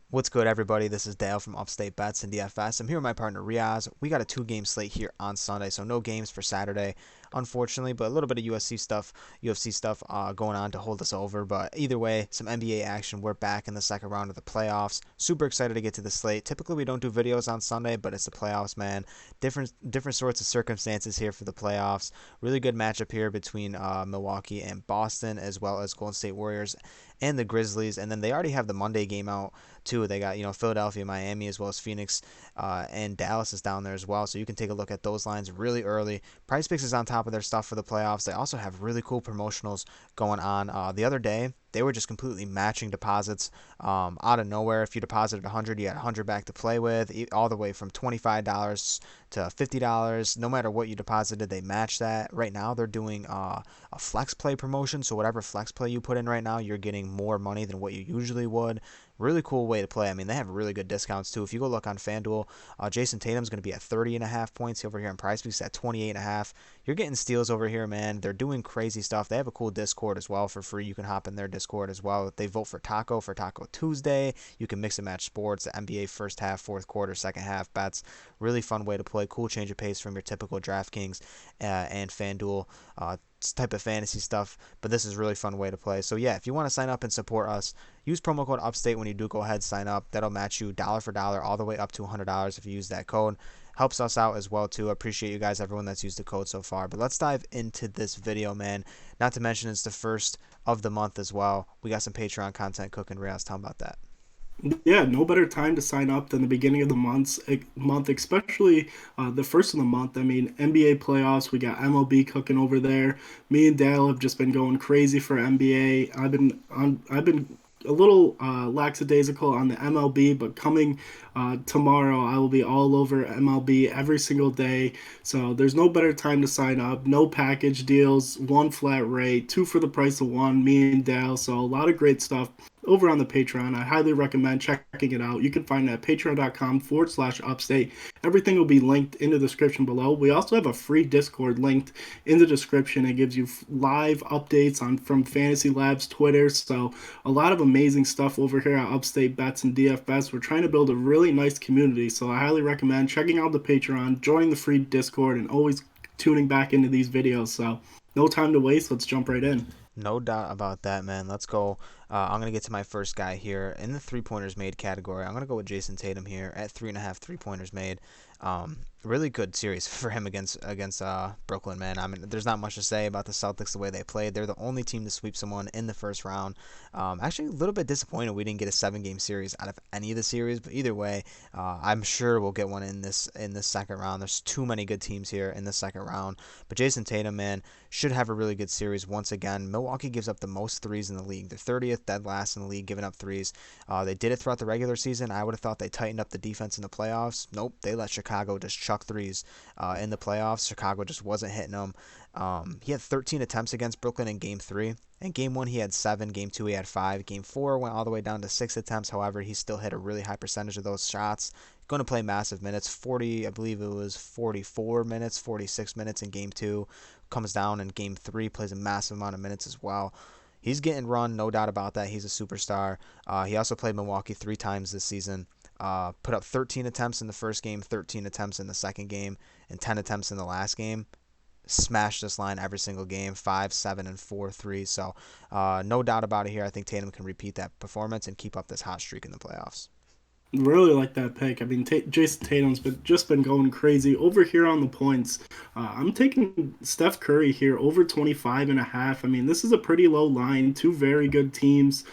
What's good, everybody? This is Dale from Upstate Bets and DFS. I'm here with my partner Reoz. We got a two-game slate here on Sunday, so no games for Saturday, unfortunately, but a little bit of UFC stuff going on to hold us over. But either way, some NBA action. We're back in the second round of the playoffs. Super excited to get to the slate. Typically, we don't do videos on Sunday, but it's the playoffs, man. Different sorts of circumstances here for the playoffs. Really good matchup here between Milwaukee and Boston, as well as Golden State Warriors and the Grizzlies. And then they already have the Monday game out too. They got Philadelphia, Miami, as well as Phoenix, and Dallas is down there as well. So you can take a look at those lines really early. Price Picks is on top of their stuff for the playoffs. They also have really cool promotionals going on. The other day they were just completely matching deposits out of nowhere. If you deposited 100, you had 100 back to play with, all the way from $25 to $50. No matter what you deposited, they match that. Right now they're doing a flex play promotion, so whatever flex play you put in right now, you're getting more money than what you usually would. Really cool way to play. I mean, they have really good discounts too. If you go look on FanDuel, Jason Tatum's going to be at 30.5 points over here in Price Peaks at 28.5. You're getting steals over here, man. They're doing crazy stuff. They have a cool Discord as well for free. You can hop in their Discord as well. They vote for Taco Tuesday. You can mix and match sports, the NBA first half, fourth quarter, second half bets. Really fun way to play. Cool change of pace from your typical DraftKings and FanDuel type of fantasy stuff, but this is a really fun way to play. So yeah, if you want to sign up and support us, use promo code Upstate when you do go ahead sign up. That'll match you dollar for dollar all the way up to $100 if you use that code. Helps us out as well too. I appreciate you guys, everyone that's used the code so far. But let's dive into this video, man. Not to mention it's the first of the month as well. We got some Patreon content cooking. Riaz, tell them about that. Yeah, no better time to sign up than the beginning of the month, especially the first of the month. I mean, NBA playoffs, we got MLB cooking over there. Me and Dale have just been going crazy for NBA. I've been a little lackadaisical on the MLB, but coming tomorrow, I will be all over MLB every single day. So there's no better time to sign up. No package deals, one flat rate, two for the price of one. Me and Dale. So a lot of great stuff over on the Patreon. I highly recommend checking it out. You can find it at patreon.com/upstate. Everything will be linked in the description below. We also have a free Discord linked in the description. It gives you live updates on from Fantasy Labs Twitter. So a lot of amazing stuff over here at Upstate Bets and DFS. We're trying to build a really nice community. So I highly recommend checking out the Patreon, joining the free Discord, and always tuning back into these videos. So no time to waste. Let's jump right in. No doubt about that, man. Let's go. I'm going to get to my first guy here in the three-pointers made category. I'm going to go with Jason Tatum here at 3.5 three-pointers made. Really good series for him against Brooklyn, man. I mean, there's not much to say about the Celtics the way they played. They're the only team to sweep someone in the first round. Actually, a little bit disappointed we didn't get a seven-game series out of any of the series, but either way, I'm sure we'll get one in this second round. There's too many good teams here in the second round. But Jason Tatum, man, should have a really good series once again. Milwaukee gives up the most threes in the league. They're 30th, dead last in the league, giving up threes. They did it throughout the regular season. I would have thought they tightened up the defense in the playoffs. Nope, they let Chicago just chuck threes in the playoffs. Chicago just wasn't hitting them. He had 13 attempts against Brooklyn in Game 3. In Game 1, he had 7. Game 2, he had 5. Game 4 went all the way down to 6 attempts. However, he still hit a really high percentage of those shots. Going to play massive minutes. 40, I believe it was 44 minutes, 46 minutes in Game 2. Comes down in Game 3, plays a massive amount of minutes as well. He's getting run, no doubt about that. He's a superstar. He also played Milwaukee 3 times this season. Put up 13 attempts in the first game, 13 attempts in the second game, and 10 attempts in the last game. Smashed this line every single game, 5, 7, and 4 threes. So no doubt about it here. I think Tatum can repeat that performance and keep up this hot streak in the playoffs. Really like that pick. I mean, Jason Tatum's been going crazy over here on the points. I'm taking Steph Curry here over 25.5. I mean, this is a pretty low line. Two very good teams,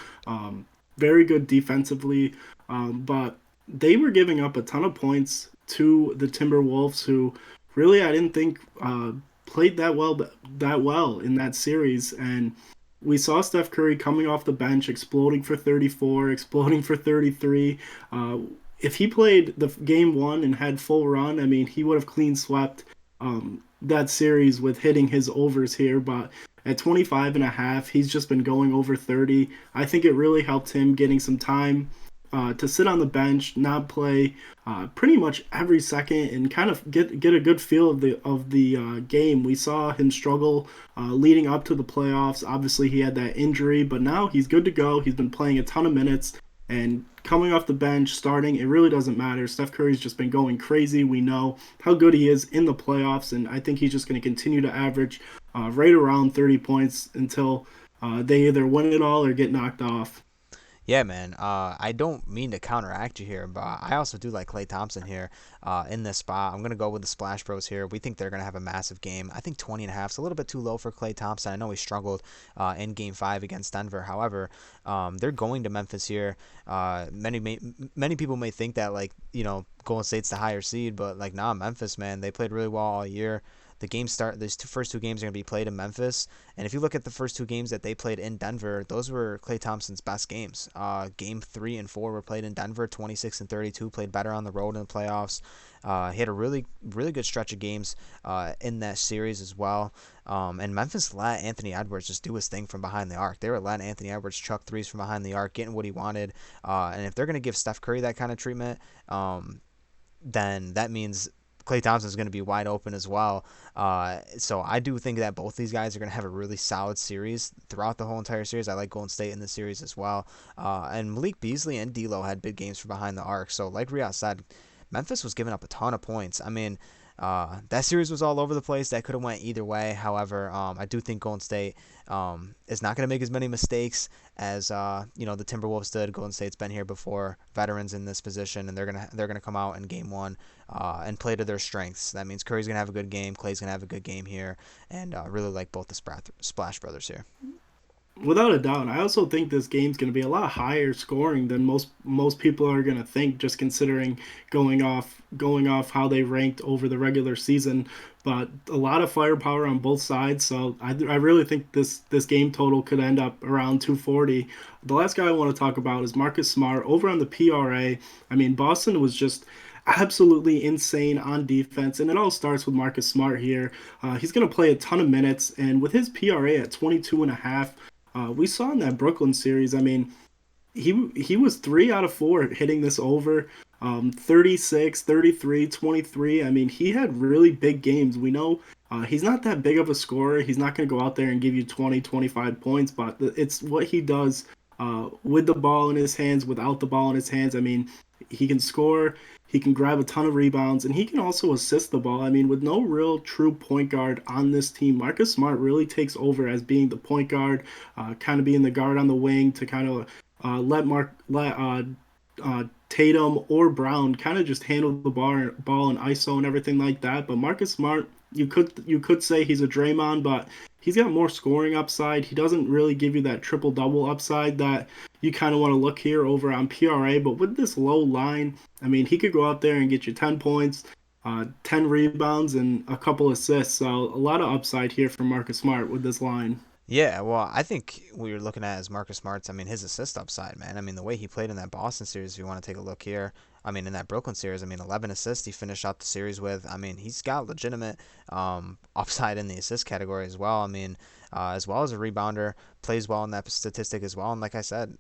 very good defensively, but they were giving up a ton of points to the Timberwolves, who really I didn't think played that well in that series. And we saw Steph Curry coming off the bench, exploding for 34, exploding for 33. Uh, if he played the game one and had full run, I mean, he would have clean swept that series with hitting his overs here. But at 25.5, he's just been going over 30. I think it really helped him getting some time to sit on the bench, not play pretty much every second, and kind of get a good feel of the game. We saw him struggle leading up to the playoffs. Obviously, he had that injury, but now he's good to go. He's been playing a ton of minutes. And coming off the bench, starting, it really doesn't matter. Steph Curry's just been going crazy. We know how good he is in the playoffs, and I think he's just going to continue to average right around 30 points until they either win it all or get knocked off. Yeah, man. I don't mean to counteract you here, but I also do like Klay Thompson here in this spot. I'm going to go with the Splash Bros here. We think they're going to have a massive game. I think 20 and a half is a little bit too low for Klay Thompson. I know he struggled in Game 5 against Denver. However, they're going to Memphis here. Many people may think that, like, Golden State's the higher seed, but, like, nah, Memphis, man. They played really well all year. These first two games are going to be played in Memphis. And if you look at the first two games that they played in Denver, those were Klay Thompson's best games. Game 3 and 4 were played in Denver, 26 and 32, played better on the road in the playoffs. He had a really, really good stretch of games in that series as well. And Memphis let Anthony Edwards just do his thing from behind the arc. They were letting Anthony Edwards chuck threes from behind the arc, getting what he wanted. And if they're going to give Steph Curry that kind of treatment, then that means Klay Thompson is going to be wide open as well. So I do think that both these guys are going to have a really solid series throughout the whole entire series. I like Golden State in this series as well. And Malik Beasley and D'Lo had big games from behind the arc. So like Reoz said, Memphis was giving up a ton of points. I mean, that series was all over the place. That could have went either way. However, I do think Golden State is not going to make as many mistakes as the Timberwolves did. Golden State's been here before, veterans in this position, and they're gonna come out in Game 1 and play to their strengths. That means Curry's gonna have a good game, Clay's gonna have a good game here, and really like both the Splash Brothers here. Without a doubt, I also think this game's going to be a lot higher scoring than most people are going to think, just considering going off how they ranked over the regular season. But a lot of firepower on both sides, so I really think this game total could end up around 240. The last guy I want to talk about is Marcus Smart over on the PRA. I mean, Boston was just absolutely insane on defense, and it all starts with Marcus Smart here. He's going to play a ton of minutes, and with his PRA at 22 and a half, we saw in that Brooklyn series. I mean, he was 3 out of 4 hitting this over, 36, 33, 23. I mean, he had really big games. We know he's not that big of a scorer. He's not going to go out there and give you 20, 25 points, but it's what he does with the ball in his hands, without the ball in his hands. I mean, he can score, he can grab a ton of rebounds, and he can also assist the ball. I mean, with no real true point guard on this team, Marcus Smart really takes over as being the point guard, kind of being the guard on the wing to kind of let Tatum or Brown kind of just handle the ball and ISO and everything like that. But Marcus Smart, you could say he's a Draymond, but he's got more scoring upside. He doesn't really give you that triple double upside that you kind of want to look here over on PRA. But with this low line, I mean, he could go out there and get you 10 points, 10 rebounds, and a couple assists. So a lot of upside here for Marcus Smart with this line. Yeah, well, I think what you're looking at is Marcus Smart's. I mean, his assist upside, man. I mean, the way he played in that Boston series, if you want to take a look here. I mean, in that Brooklyn series, I mean, 11 assists he finished up the series with. I mean, he's got legitimate upside in the assist category as well. I mean, as well as a rebounder, plays well in that statistic as well. And like I said,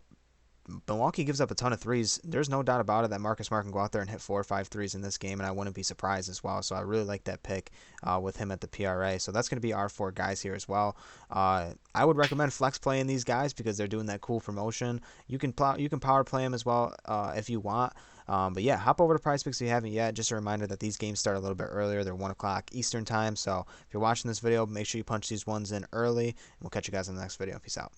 Milwaukee gives up a ton of threes. There's no doubt about it that Marcus Smart can go out there and hit 4 or 5 threes in this game, and I wouldn't be surprised as well. So I really like that pick with him at the PRA. So that's going to be our 4 guys here as well. I would recommend flex playing these guys because they're doing that cool promotion. You can power play them as well if you want. But yeah, hop over to prizepicks if you haven't yet. Just a reminder that these games start a little bit earlier. They're 1 o'clock Eastern time. So if you're watching this video, make sure you punch these ones in early. And we'll catch you guys in the next video. Peace out.